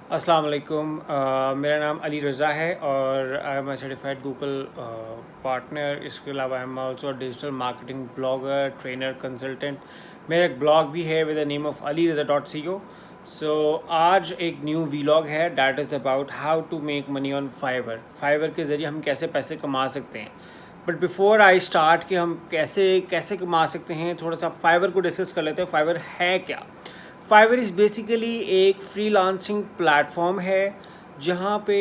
अस्सलाम वालेकुम। मेरा नाम अली रज़ा है और I am a certified Google partner. इसके अलावा I am also digital marketing blogger, trainer, consultant. मेरा एक ब्लॉग भी है with the name of aliraza.co। So आज एक न्यू वीलॉग है that is about how to make money on Fiverr के ज़रिए हम कैसे पैसे कमा सकते हैं। बट बिफोर आई स्टार्ट कि हम कैसे कैसे कमा सकते हैं, थोड़ा सा फाइवर को डिस्कस कर लेते हैं। फाइवर है क्या? फाइवर इज़ बेसिकली एक फ्रीलांसिंग प्लेटफॉर्म है जहाँ पे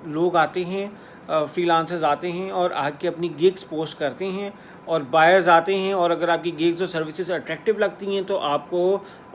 लोग आते हैं, फ्रीलांसर्स आते हैं और आके अपनी गिग्स पोस्ट करते हैं और बायर्स आते हैं और अगर आपकी गिग्स और सर्विसेज अट्रैक्टिव लगती हैं तो आपको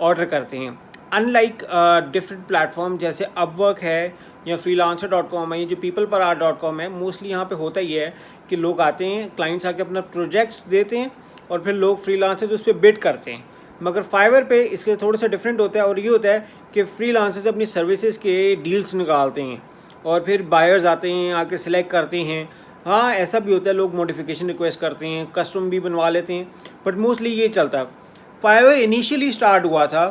ऑर्डर करते हैं। अनलाइक डिफरेंट प्लेटफॉर्म जैसे अपवर्क है या freelancer.com है, ये जो peoplepar.com है, मोस्टली यहाँ पे होता ही है कि लोग आते हैं, क्लाइंट्स आके अपना प्रोजेक्ट्स देते हैं और फिर लोग फ्रीलांसर्स उस पर बिड करते हैं। मगर फाइवर पे इसके थोड़ा सा डिफरेंट होता है और ये होता है कि फ्रीलांसर्स अपनी सर्विसेज के डील्स निकालते हैं और फिर बायर्स आते हैं, आके सिलेक्ट करते हैं। हाँ, ऐसा भी होता है, लोग मॉडिफिकेशन रिक्वेस्ट करते हैं, कस्टम भी बनवा लेते हैं, बट मोस्टली ये चलता है। फाइवर इनिशियली स्टार्ट हुआ था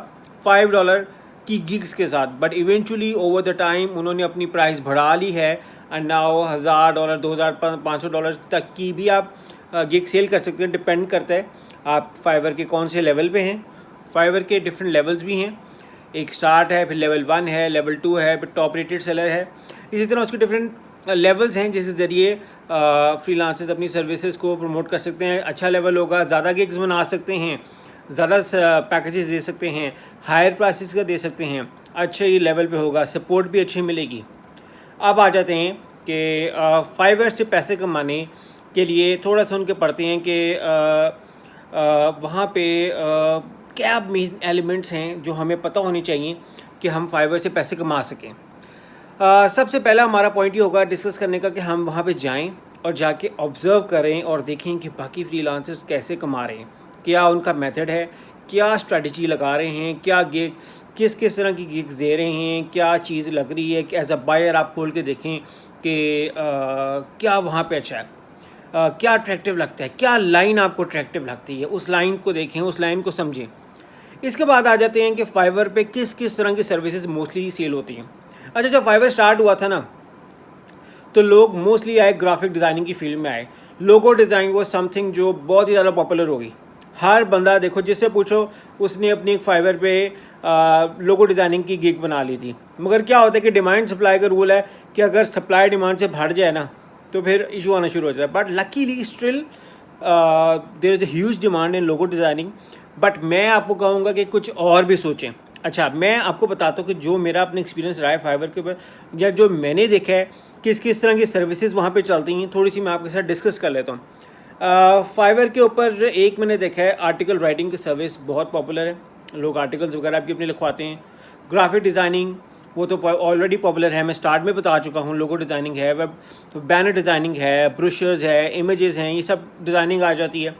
$5 की गिग्स के साथ, but eventually over the time उन्होंने अपनी प्राइस बढ़ा ली है एंड नाउ $1000, $2500 तक की भी आप गिग सेल कर सकते हैं। डिपेंड करता है आप फाइवर के कौन से लेवल पे हैं। फाइवर के डिफरेंट लेवल्स भी हैं, एक स्टार्ट है, फिर लेवल 1 है, लेवल 2 है, फिर टॉप रेटेड सेलर है। इसी तरह उसके डिफरेंट लेवल्स हैं जिसके ज़रिए फ्रीलांसर्स अपनी सर्विसेज को प्रमोट कर सकते हैं। अच्छा लेवल होगा, ज़्यादा गिग्स बना सकते हैं, ज़्यादा पैकेजेस दे सकते हैं, हायर प्राइसेस का दे सकते हैं, अच्छे लेवल पे होगा, सपोर्ट भी अच्छी मिलेगी। अब आ जाते हैं कि फाइवर से पैसे कमाने के लिए थोड़ा सा उनके पढ़ते हैं कि वहाँ पे क्या मेन एलिमेंट्स हैं जो हमें पता होनी चाहिए कि हम फाइवर से पैसे कमा सकें। सबसे पहला हमारा पॉइंट ये होगा डिस्कस करने का कि हम वहाँ पे जाएं और जाके ऑब्ज़र्व करें और देखें कि बाकी फ्रीलांसर्स कैसे कमा रहे हैं, क्या उनका मेथड है, क्या स्ट्रेटजी लगा रहे हैं, क्या गिग किस किस तरह की गिग्स दे रहे हैं, क्या चीज़ लग रही है कि एज अ बायर आप खोल के देखें कि क्या वहाँ पे अच्छा है, क्या अट्रैक्टिव लगता है, क्या लाइन आपको अट्रैक्टिव लगती है, उस लाइन को देखें, उस लाइन को समझें। इसके बाद आ जाते हैं कि फाइवर पे किस किस तरह की सर्विसेज मोस्टली सेल होती हैं। अच्छा, जब फाइवर स्टार्ट हुआ था ना तो लोग मोस्टली आए ग्राफिक डिज़ाइनिंग की फील्ड में आए। लोगो डिज़ाइन वो समथिंग जो बहुत ही ज़्यादा पॉपुलर हो गई। हर बंदा देखो जिससे पूछो उसने अपनी एक फाइवर पे लोगो डिज़ाइनिंग की गिग बना ली थी। मगर क्या होता है कि डिमांड सप्लाई का रूल है कि अगर सप्लाई डिमांड से बढ़ जाए ना तो फिर इशू आना शुरू हो जाता है। But luckily still there is a huge demand in logo designing. But मैं आपको कहूँगा कि कुछ और भी सोचें। अच्छा, मैं आपको बताता हूँ कि जो मेरा अपना एक्सपीरियंस रहा है फाइवर के ऊपर या जो मैंने देखा है किस किस तरह की सर्विसेज वहाँ पे चलती हैं, थोड़ी सी मैं आपके साथ डिस्कस कर लेता हूँ। फाइवर के ऊपर एक मैंने देखा है आर्टिकल राइटिंग की सर्विस बहुत पॉपुलर है। लोग आर्टिकल्स वगैरह भी अपने लिखवाते हैं। ग्राफिक डिज़ाइनिंग वो तो ऑलरेडी पॉपुलर है, मैं स्टार्ट में बता चुका हूँ। लोगो डिज़ाइनिंग है, वेब बैनर डिज़ाइनिंग है, ब्रोशर्स है, इमेजेस हैं, ये सब डिज़ाइनिंग आ जाती है।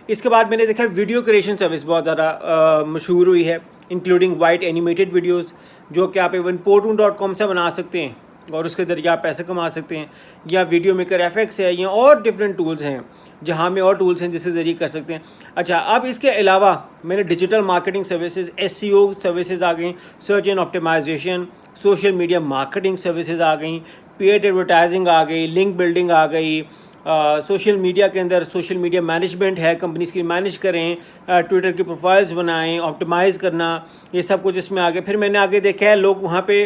इसके बाद मैंने देखा वीडियो क्रिएशन सर्विस बहुत ज़्यादा मशहूर हुई है, इंक्लूडिंग वाइट एनिमेटेड वीडियोस जो कि आप इवन portoon.com से बना सकते हैं और उसके ज़रिए आप पैसे कमा सकते हैं। या वीडियो मेकर FX है, या और डिफरेंट टूल्स हैं जहाँ में और टूल्स हैं जिसके ज़रिए कर सकते हैं। अच्छा, अब इसके अलावा मैंने digital marketing services, SEO services आ गई, search and optimization, social media marketing services आ गई, पेड एडवर्टाइजिंग आ गई, लिंक बिल्डिंग आ गई, सोशल मीडिया के अंदर सोशल मीडिया मैनेजमेंट है, कंपनीज की मैनेज करें, ट्विटर की प्रोफाइल्स बनाएं, ऑप्टिमाइज़ करना, ये सब कुछ इसमें आगे। फिर मैंने आगे देखा है लोग वहाँ पे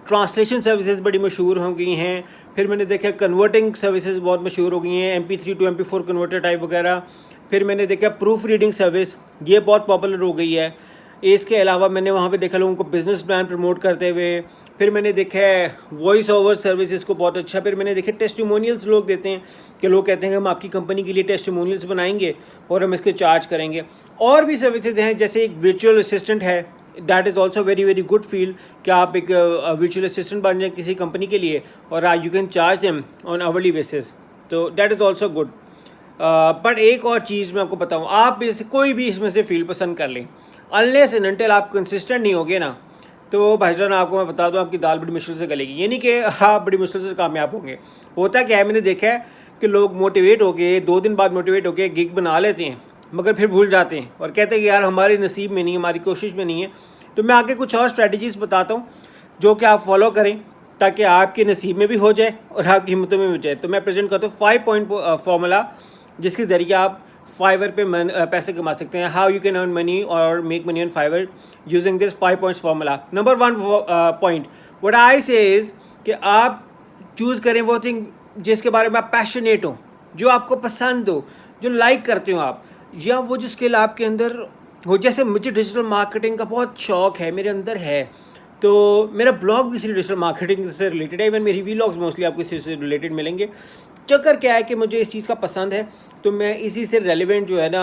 ट्रांसलेशन सर्विसेज बड़ी मशहूर हो गई हैं। फिर मैंने देखा कन्वर्टिंग सर्विसेज बहुत मशहूर हो गई हैं, MP3 to MP4 converter type वगैरह। फिर मैंने देखा प्रूफ रीडिंग सर्विस, ये बहुत पॉपुलर हो गई है। इसके अलावा मैंने वहाँ पे देखा लोगों को बिजनेस प्लान प्रमोट करते हुए। फिर मैंने देखा है वॉइस ओवर सर्विसेज को बहुत अच्छा। फिर मैंने देखा टेस्टिमोनियल्स लोग देते हैं कि लोग कहते हैं कि हम आपकी कंपनी के लिए टेस्टिमोनियल्स बनाएंगे और हम इसके चार्ज करेंगे। और भी सर्विसेज हैं जैसे एक वर्चुअल असिस्टेंट है, that is also very very good field कि आप एक वर्चुअल असिस्टेंट बन जाए किसी कंपनी के लिए और you can charge them on hourly basis, तो that is also good. But एक और चीज़ मैं आपको बताऊँ, आप इस कोई भी इसमें से फील्ड पसंद कर लें, अनलेस एंड अनटिल आप कंसिस्टेंट नहीं होगे ना तो भाईजान आपको मैं बता दूं आपकी दाल बड़ी मुश्किल से गलेगी। ये नहीं कि आप बड़ी मुश्किल से कामयाब होंगे। होता क्या है, मैंने देखा है कि लोग मोटिवेट होके 2 दिन बाद मोटिवेट होके गिग बना लेते हैं मगर फिर भूल जाते हैं और कहते हैं कि यार हमारे नसीब में नहीं, हमारी कोशिश में नहीं है, तो मैं आगे कुछ और स्ट्रैटेजीज़ बताता हूँ जो कि आप फॉलो करें ताकि आपके नसीब में भी हो जाए और आपकी हिम्मतों में भी हो जाए। तो मैं प्रेजेंट करता हूँ 5 पॉइंट फार्मूला जिसके ज़रिए आप फाइवर पे पैसे कमा सकते हैं। How you can earn money और make money on Fiverr using this 5 points formula. Number 1 point what I say is कि आप चूज़ करें वो थिंग जिसके बारे में आप पैशनेट हो, जो आपको पसंद हो, जो लाइक करते हो आप, या वो जो स्किल आपके अंदर हो। जैसे मुझे डिजिटल मार्केटिंग का बहुत शौक़ है, मेरे अंदर है, तो मेरा ब्लॉग भी इसी डिजिटल मार्केटिंग से रिलेटेड है। इवन मेरी व्लॉग्स मोस्टली आपको इसी से रिलेटेड मिलेंगे। चक्कर क्या है कि मुझे इस चीज़ का पसंद है, तो मैं इसी से रेलिवेंट जो है ना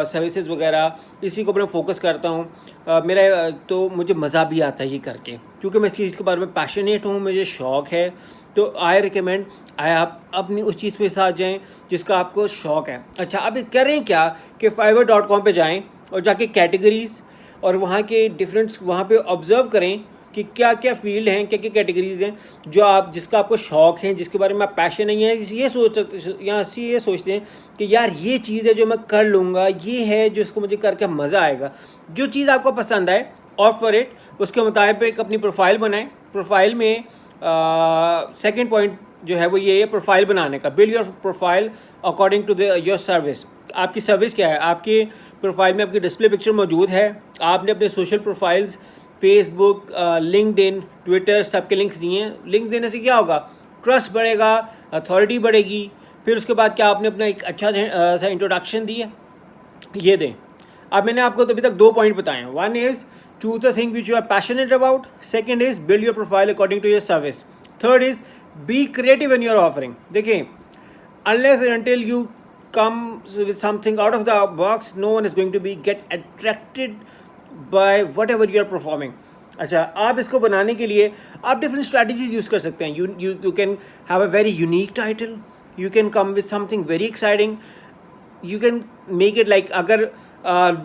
सर्विसेज वगैरह इसी को अपना फोकस करता हूँ। मेरा तो मुझे मज़ा भी आता है ये करके, क्योंकि मैं इस चीज़ के बारे में पैशनेट हूँ, मुझे शौक़ है। तो आई रिकमेंड आप अपनी उस चीज़ पे साथ जाएं जिसका आपको शौक़ है। अच्छा, अब करें क्या कि fiverr.com पे जाएं और जाके कैटेगरीज़ और वहाँ के डिफरेंट वहाँ पे ऑब्ज़र्व करें कि क्या क्या फील्ड हैं, क्या क्या कैटेगरीज़ हैं जो आप जिसका आपको शौक़ है, जिसके बारे में आप पैशन नहीं है। ये सोचते हैं कि यार ये चीज़ है जो मैं कर लूँगा, ये है जो इसको मुझे करके मज़ा आएगा। जो चीज़ आपको पसंद आए ऑफर इट, उसके मुताबिक अपनी प्रोफाइल बनाएं। प्रोफाइल में सेकंड पॉइंट जो है वो ये है प्रोफाइल बनाने का। Build your profile according to your service. आपकी सर्विस क्या है? आपकी प्रोफाइल में आपकी डिस्प्ले पिक्चर मौजूद है, आपने अपने social profiles Facebook, LinkedIn, Twitter सबके लिंक्स दिए हैं। लिंक्स देने से क्या होगा? ट्रस्ट बढ़ेगा, अथॉरिटी बढ़ेगी। फिर उसके बाद क्या आपने अपना एक अच्छा सा इंट्रोडक्शन दिया, ये दें। अब मैंने आपको अभी तक 2 पॉइंट बताए हैं। 1 is choose the thing which you are passionate about. Second is build your profile according to your service. Third is be creative in your offering. देखिए, unless and until you come with something out of the box, no one is going to be get attracted by whatever you are performing. अच्छा, आप इसको बनाने के लिए आप different strategies use कर सकते हैं। You can have a very unique title, you can come with something very exciting, you can make it like अगर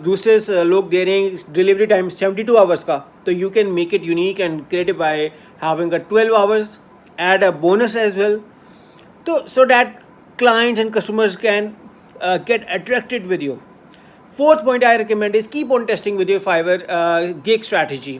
दूसरे लोग दे रहे हैं डिलीवरी टाइम 72 आवर्स का, तो you can make it unique and creative by having a 12 hours, add a bonus as well, तो so that clients and customers can get attracted with you. Fourth point I recommend is keep on testing with your Fiverr gig strategy.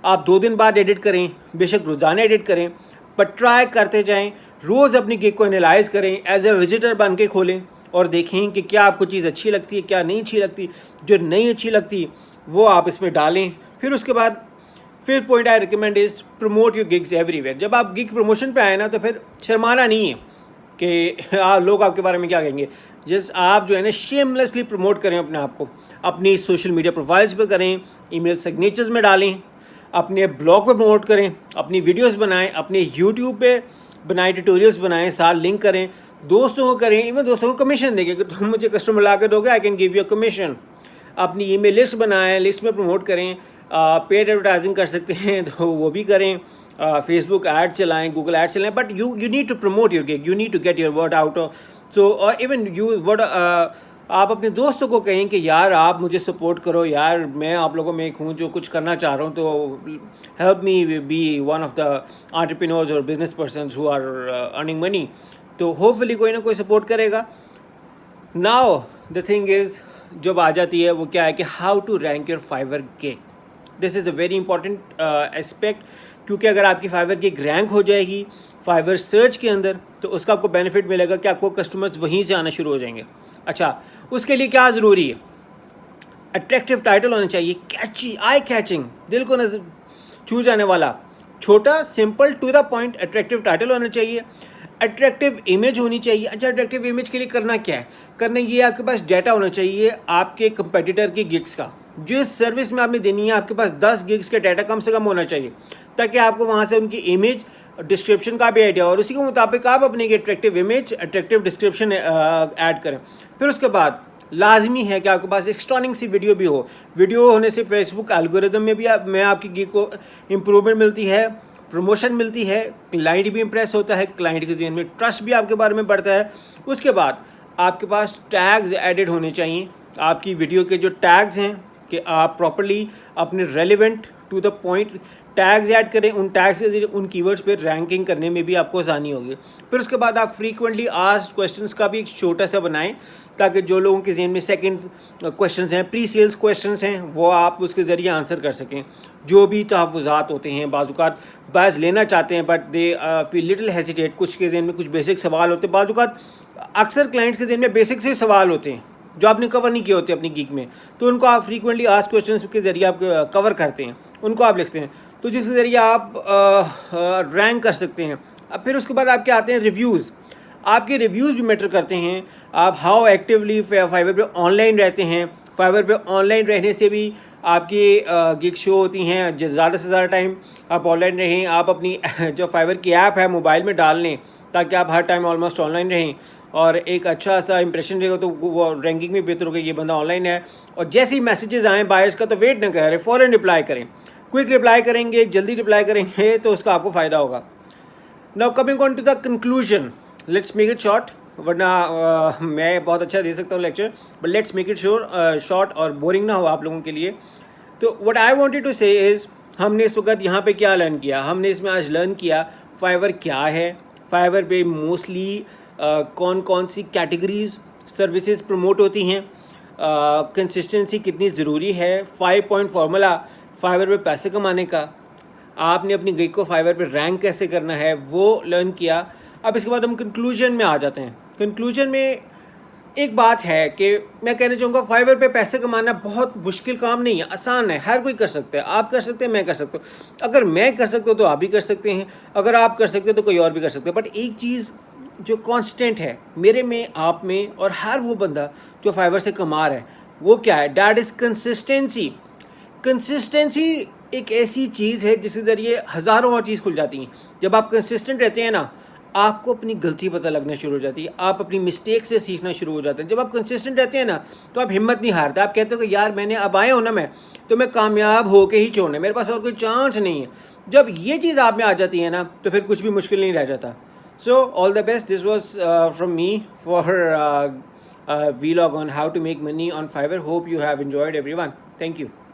आप 2 दिन बाद edit करें, बेशक रोज़ाना edit करें, पर try करते जाएं। रोज़ अपनी गिग को एनालाइज करें, एज ए विजिटर बन के खोलें और देखें कि क्या आपको चीज़ अच्छी लगती है, क्या नहीं अच्छी लगती। जो नहीं अच्छी लगती वो आप इसमें डालें। फिर उसके बाद फिर point I recommend is promote your gigs everywhere. जब आप गिग प्रमोशन पे आए ना, तो फिर शर्माना नहीं है कि लोग आपके बारे में क्या कहेंगे। आप जो है ना शेमलेसली प्रमोट करें अपने आप को, अपनी सोशल मीडिया प्रोफाइल्स पे करें, ईमेल सिग्नेचर्स में डालें, अपने ब्लॉग पे प्रमोट करें, अपनी वीडियोस बनाएं, अपने यूट्यूब पे बनाएं, ट्यूटोरियल्स बनाएं, साथ लिंक करें, दोस्तों को करें, इवन दोस्तों को कमीशन देंगे कि तुम मुझे कस्टमर ला के दोगे, I can give you a commission. अपनी ईमेल लिस्ट बनाएं, लिस्ट में प्रमोट करें, पेड एडवर्टाइजिंग कर सकते हैं तो वो भी करें, फेसबुक ऐड चलाएं, गूगल ऐड चलाएं, but you need to promote your gig, you need to get your word out. So और इवन यू वर्ड आप अपने दोस्तों को कहें कि यार आप मुझे सपोर्ट करो, यार मैं आप लोगों में एक हूँ जो कुछ करना चाह रहा हूँ, तो help me be one of the entrepreneurs और business persons who are earning money. तो होपफुली कोई ना कोई सपोर्ट करेगा। नाउ द थिंग इज़ जब आ जाती है वो क्या है कि how to rank your Fiverr gig. This is a very important aspect, क्योंकि अगर आपकी फाइवर गिग रैंक हो जाएगी फाइवर सर्च के अंदर, तो उसका आपको बेनिफिट मिलेगा कि आपको कस्टमर्स वहीं से आना शुरू हो जाएंगे। अच्छा, उसके लिए क्या ज़रूरी है? अट्रैक्टिव टाइटल होना चाहिए, कैची, आई कैचिंग, दिल को नजर छू जाने वाला, छोटा, simple, to the point attractive title होना चाहिए। अट्रैक्टिव इमेज होनी चाहिए। अच्छा, अट्रैक्टिव इमेज के लिए करना क्या है? करना ये आपके पास डाटा होना चाहिए आपके कंपेटिटर की गिग्स का। जो इस सर्विस में आपने देनी है, आपके पास 10 गिग्स का डाटा कम से कम होना चाहिए, ताकि आपको वहाँ से उनकी इमेज डिस्क्रिप्शन का भी आइडिया, और उसी के मुताबिक आप अपने attractive image, attractive description add करें। फिर उसके बाद लाजमी है कि आपके पास एक स्टनिंग सी वीडियो भी हो। वीडियो होने से फेसबुक एल्गोरिदम में भी आपकी गिग को इम्प्रूवमेंट मिलती है, प्रमोशन मिलती है, क्लाइंट भी इंप्रेस होता है, क्लाइंट के ज़हन में ट्रस्ट भी आपके बारे में बढ़ता है। उसके बाद आपके पास टैग्स एडिड होने चाहिए। आपकी वीडियो के जो टैग्स हैं कि आप प्रॉपर्ली अपने relevant to the point tags add करें, उन टैग्स के जरिए उन कीवर्ड्स पे रैंकिंग करने में भी आपको आसानी होगी। फिर उसके बाद आप फ्रीक्वेंटली आस्क्ड क्वेश्चंस का भी एक छोटा सा बनाएं, ताकि जो लोगों के ज़हन में सेकंड क्वेश्चंस हैं, प्री सेल्स क्वेश्चंस हैं, वो आप उसके ज़रिए आंसर कर सकें। जो भी तहफ़्फ़ुज़ात होते हैं, बाज़-औक़ात बैच लेना चाहते हैं but they feel little hesitate, कुछ के ज़हन में कुछ बेसिक सवाल होते हैं, बाज़-औक़ात अक्सर क्लाइंट्स के ज़हन में बेसिक से सवाल होते हैं जो आपने कवर नहीं किए होते अपनी गिग में, तो उनको आप फ्रीक्वेंटली आस्क्ड क्वेश्चंस के ज़रिए आप कवर करते हैं, उनको आप लिखते हैं, तो जिसके ज़रिए आप रैंक कर सकते हैं। अब फिर उसके बाद आपके आते हैं रिव्यूज़। आपके रिव्यूज़ भी मैटर करते हैं। आप हाउ एक्टिवली फाइवर पे ऑनलाइन रहते हैं। फाइवर पे ऑनलाइन रहने से भी आपकी गिग शो होती हैं। ज़्यादा से ज़्यादा टाइम आप ऑनलाइन रहें। आप अपनी जो फाइवर की ऐप है मोबाइल में डाल लें, ताकि आप हर टाइम ऑलमोस्ट ऑनलाइन रहें और एक अच्छा सा इंप्रेशन रहेगा, तो वो रैंकिंग में बेहतर होगा, ये बंदा ऑनलाइन है। और जैसे ही मैसेजेस आएँ बायर्स का, तो वेट ना करें, फ़ौरन रिप्लाई करें। क्विक रिप्लाई करेंगे, जल्दी रिप्लाई करेंगे, तो उसका आपको फ़ायदा होगा। Now coming on to the conclusion, let's make it short, वरना मैं बहुत अच्छा दे सकता हूँ lecture, but let's make it short और बोरिंग ना हो आप लोगों के लिए। तो what I wanted to say is, हमने इस वक्त यहाँ पे क्या लर्न किया? हमने इसमें आज लर्न किया फाइवर क्या है, फाइवर पे मोस्टली कौन कौन सी कैटेगरीज सर्विसेज प्रमोट होती हैं, कंसिस्टेंसी कितनी ज़रूरी है, 5 पॉइंट फार्मूला फाइवर पे पैसे कमाने का, आपने अपनी गिग को फाइवर पे रैंक कैसे करना है, वो लर्न किया। अब इसके बाद हम कंक्लूजन में आ जाते हैं। कंक्लूजन में एक बात है कि मैं कहना चाहूँगा, फाइवर पे पैसे कमाना बहुत मुश्किल काम नहीं है, आसान है, हर कोई कर सकता है। आप कर सकते हैं, मैं कर सकता हूँ। अगर मैं कर सकता हूँ तो आप भी कर सकते हैं, अगर आप कर सकते हो तो कोई और भी कर सकते हैं। बट एक चीज़ जो कांस्टेंट है मेरे में, आप में और हर वो बंदा जो फाइवर से कमा रहा है, वो क्या है? That is consistency. कंसिस्टेंसी एक ऐसी चीज़ है जिसके ज़रिए हज़ारों और चीज़ खुल जाती हैं। जब आप कंसिस्टेंट रहते हैं ना, आपको अपनी गलती पता लगना शुरू हो जाती है, आप अपनी मिस्टेक से सीखना शुरू हो जाते हैं। जब आप कंसिस्टेंट रहते हैं ना, तो आप हिम्मत नहीं हारते। आप कहते हो कि यार मैंने अब आया हूँ ना मैं, तो मैं कामयाब होके ही छोड़ना है, मेरे पास और कोई चांस नहीं है। जब ये चीज़ आप में आ जाती है ना, तो फिर कुछ भी मुश्किल नहीं रह जाता। So all the best, this was from me for vlog on how to make money on Fiverr. Hope you have enjoyed everyone. Thank you.